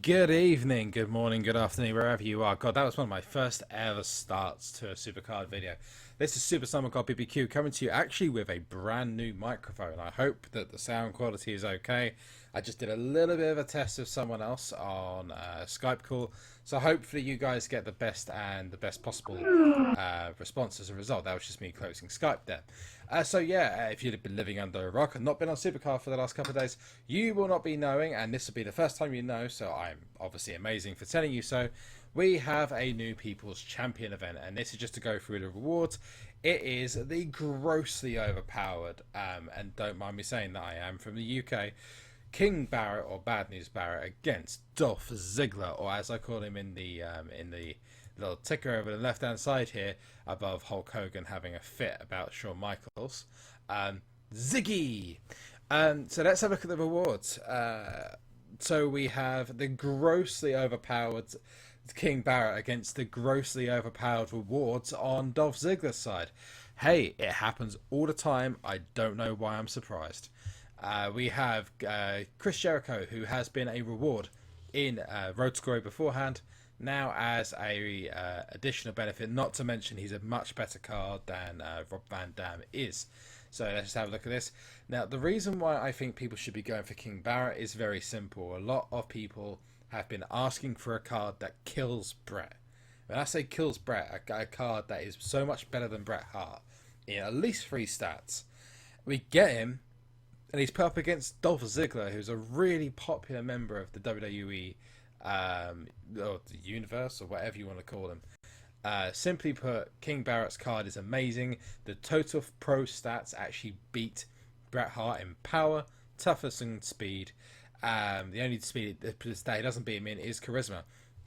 Good evening, good morning, good afternoon, wherever you are. God, that was one of my first ever starts to a SuperCard video. This is SuperZOMGBBQ coming to you actually with a brand new microphone. I hope that the sound quality is okay. I just did a little bit of a test with someone else on a Skype call, so hopefully you guys get the best possible response as a result. That was just me closing Skype there. So yeah, if you've been living under a rock and not been on SuperCard for the last couple of days, you will not be knowing, and this will be the first time you know, so I'm obviously amazing for telling you so. We have a new People's Champion event, and this is just to go through the rewards. It is the grossly overpowered, and don't mind me saying that I am from the UK, King Barrett, or Bad News Barrett, against Dolph Ziggler, or as I call him in the little ticker over the left hand side here, above Hulk Hogan having a fit about Shawn Michaels, Ziggy. So let's have a look at the rewards. So we have the grossly overpowered King Barrett against the grossly overpowered rewards on Dolph Ziggler's side. Hey, it happens all the time. I don't know why I'm surprised. We have Chris Jericho, who has been a reward in Road to Glory beforehand, now as a additional benefit, not to mention he's a much better card than Rob Van Dam is. So let's just have a look at this. Now, the reason why I think people should be going for King Barrett is very simple. A lot of people have been asking for a card that kills Bret. When I say kills Bret, a card that is so much better than Bret Hart in at least 3 stats. We get him, and he's put up against Dolph Ziggler, who's a really popular member of the WWE or the universe, or whatever you want to call him. Simply put, King Barrett's card is amazing. The total pro stats actually beat Bret Hart in power, toughness, and speed. The only speed that he doesn't beat him in is charisma.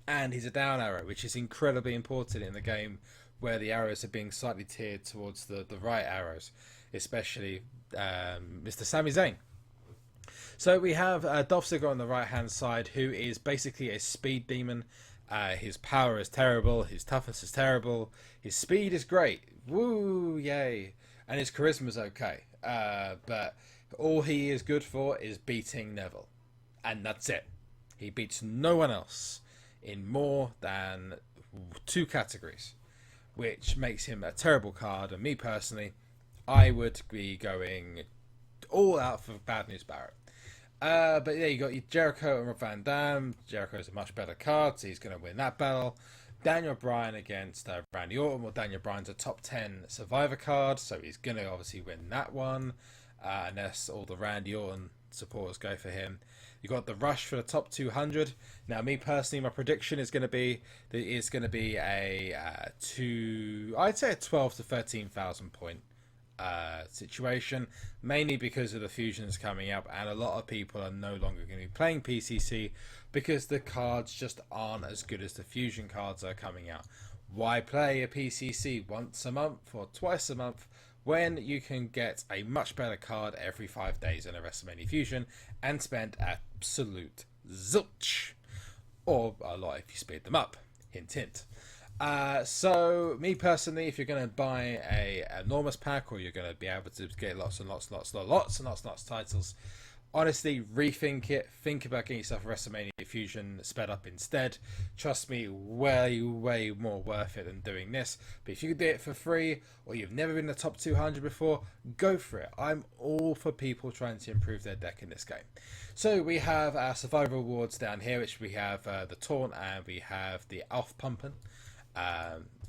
And he's a down arrow, which is incredibly important in the game where the arrows are being slightly tiered towards the right arrows, especially Mr. Sami Zayn. So we have Dolph Ziggler on the right hand side, who is basically a speed demon. His power is terrible, his toughness is terrible, his speed is great, woo, yay, and his charisma is okay. But all he is good for is beating Neville, and that's it. He beats no one else in more than 2 categories, which makes him a terrible card. And me personally, I would be going all out for Bad News Barrett. But yeah, you got Jericho and Rob Van Dam. Jericho's a much better card, so he's going to win that battle. Daniel Bryan against Randy Orton. Well, Daniel Bryan's a top 10 Survivor card, so he's going to obviously win that one, unless all the Randy Orton supporters go for him. You got the rush for the top 200. Now, me personally, my prediction is going to be that it's going to be I'd say a 12 to 13,000 point situation, mainly because of the fusions coming up, and a lot of people are no longer going to be playing PCC because the cards just aren't as good as the fusion cards are coming out. Why play a PCC once a month or twice a month when you can get a much better card every 5 days in a WrestleMania fusion and spend absolute zilch, or a lot if you speed them up, hint hint. So me personally, if you're going to buy a enormous pack, or you're going to be able to get lots and lots of titles, honestly, rethink it. Think about getting yourself a WrestleMania Fusion sped up instead. Trust me, way more worth it than doing this. But if you do it for free, or you've never been in the top 200 before, go for it. I'm all for people trying to improve their deck in this game. So we have our Survivor Awards down here, which we have the Taunt, and we have the Aufpumpen.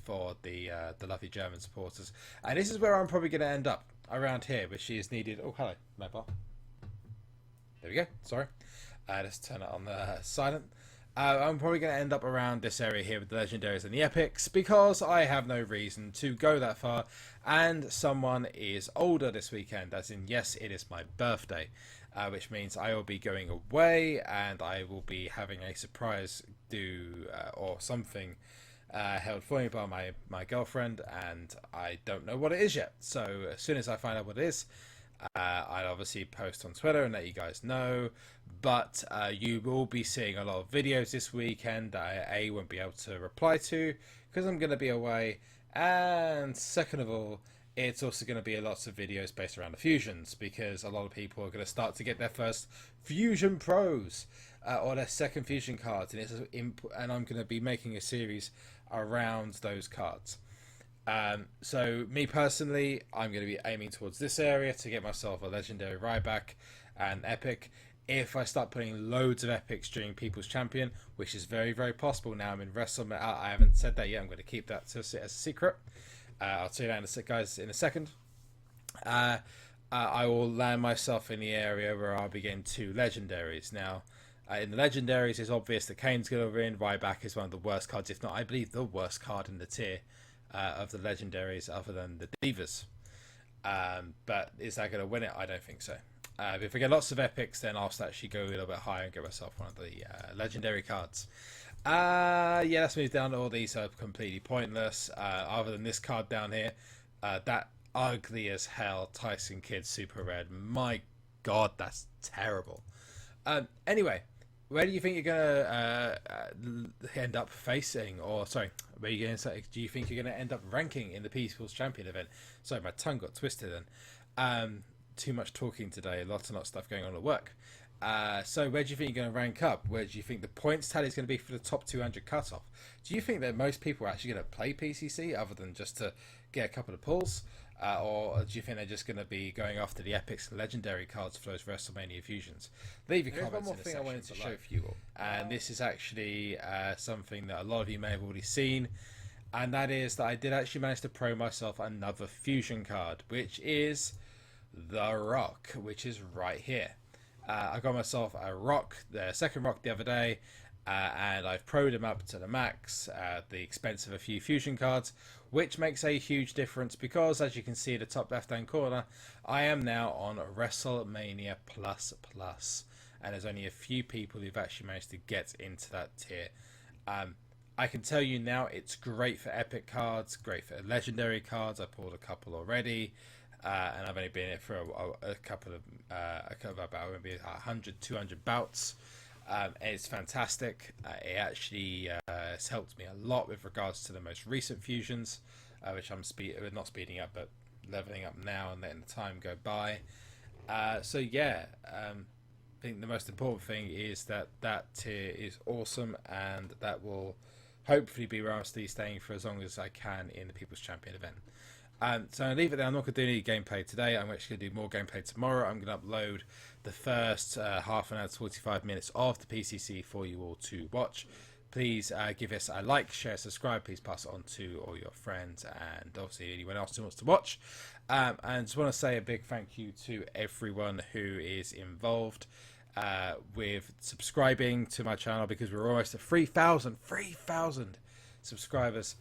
For the lovely German supporters, and this is where I'm probably going to end up, around here, which is needed. Oh, hello, mobile. There we go. Sorry, let's turn it on silent. I'm probably going to end up around this area here with the legendaries and the epics, because I have no reason to go that far, and someone is older this weekend, as in, yes, it is my birthday, which means I will be going away, and I will be having a surprise or something held for me by my girlfriend, and I don't know what it is yet. So as soon as I find out what it is, I'll obviously post on Twitter and let you guys know. But you will be seeing a lot of videos this weekend that I won't be able to reply to because I'm going to be away, and second of all, it's also going to be lots of videos based around the fusions, because a lot of people are going to start to get their first fusion pros. or their second fusion cards, and I'm going to be making a series around those cards. So me personally, I'm going to be aiming towards this area to get myself a legendary Ryback and epic. If I start putting loads of epics during People's Champion, which is very, very possible now, I'm in WrestleMania. I haven't said that yet. I'm going to keep that as a secret. I'll tell you that, guys, in a second. I will land myself in the area where I'll be getting 2 legendaries. Now, in the legendaries, it's obvious that Kane's going to win. Ryback is one of the worst cards, if not, I believe, the worst card in the tier of the legendaries, other than the Divas. But is that going to win it? I don't think so. If I get lots of epics, then I'll actually go a little bit higher and get myself one of the legendary cards. Yeah, let's move down. All these are completely pointless. Other than this card down here, that ugly as hell Tyson Kidd Super Red. My God, that's terrible. Anyway, where do you think you're gonna end up facing, or sorry, where are you going to say? Do you think you're going to end up ranking in the People's Champion event? Sorry, my tongue got twisted then. Too much talking today. Lots of stuff going on at work. So where do you think you're going to rank up? Where do you think the points tally is going to be for the top 200 cutoff? Do you think that most people are actually going to play PCC other than just to get a couple of pulls? Or do you think they're just going to be going after the epics and legendary cards for those WrestleMania fusions? Leave your comments. One more thing I wanted to show for you all. And this is actually something that a lot of you may have already seen. And that is that I did actually manage to pro myself another fusion card, which is The Rock, which is right here. I got myself a Rock, the second Rock the other day, and I've pro'd him up to the max at the expense of a few fusion cards, which makes a huge difference because, as you can see in the top left hand corner, I am now on WrestleMania Plus Plus, and there's only a few people who've actually managed to get into that tier. I can tell you now it's great for epic cards, great for legendary cards. I pulled a couple already. And I've only been in it for a couple of about maybe 100, 200 bouts. It's fantastic. It actually has helped me a lot with regards to the most recent fusions, which I'm not speeding up, but leveling up now and letting the time go by. So yeah, I think the most important thing is that tier is awesome, and that will hopefully be where I'll be staying for as long as I can in the People's Champion event. So I'll leave it there. I'm not going to do any gameplay today. I'm actually going to do more gameplay tomorrow. I'm going to upload the first half an hour to 45 minutes of the PCC for you all to watch. Please give us a like, share, subscribe. Please pass it on to all your friends and obviously anyone else who wants to watch. And just want to say a big thank you to everyone who is involved with subscribing to my channel, because we're almost at 3,000 subscribers.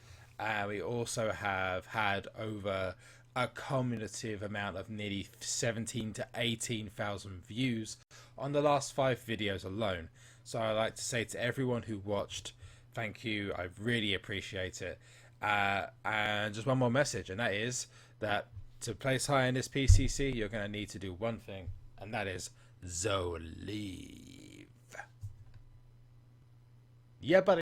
We also have had over a cumulative amount of nearly 17 to 18,000 views on the last 5 videos alone. So I'd like to say to everyone who watched, thank you. I really appreciate it. And just one more message, and that is that to place high in this PCC, you're going to need to do one thing, and that is ZOLIEVE. Yeah, buddy.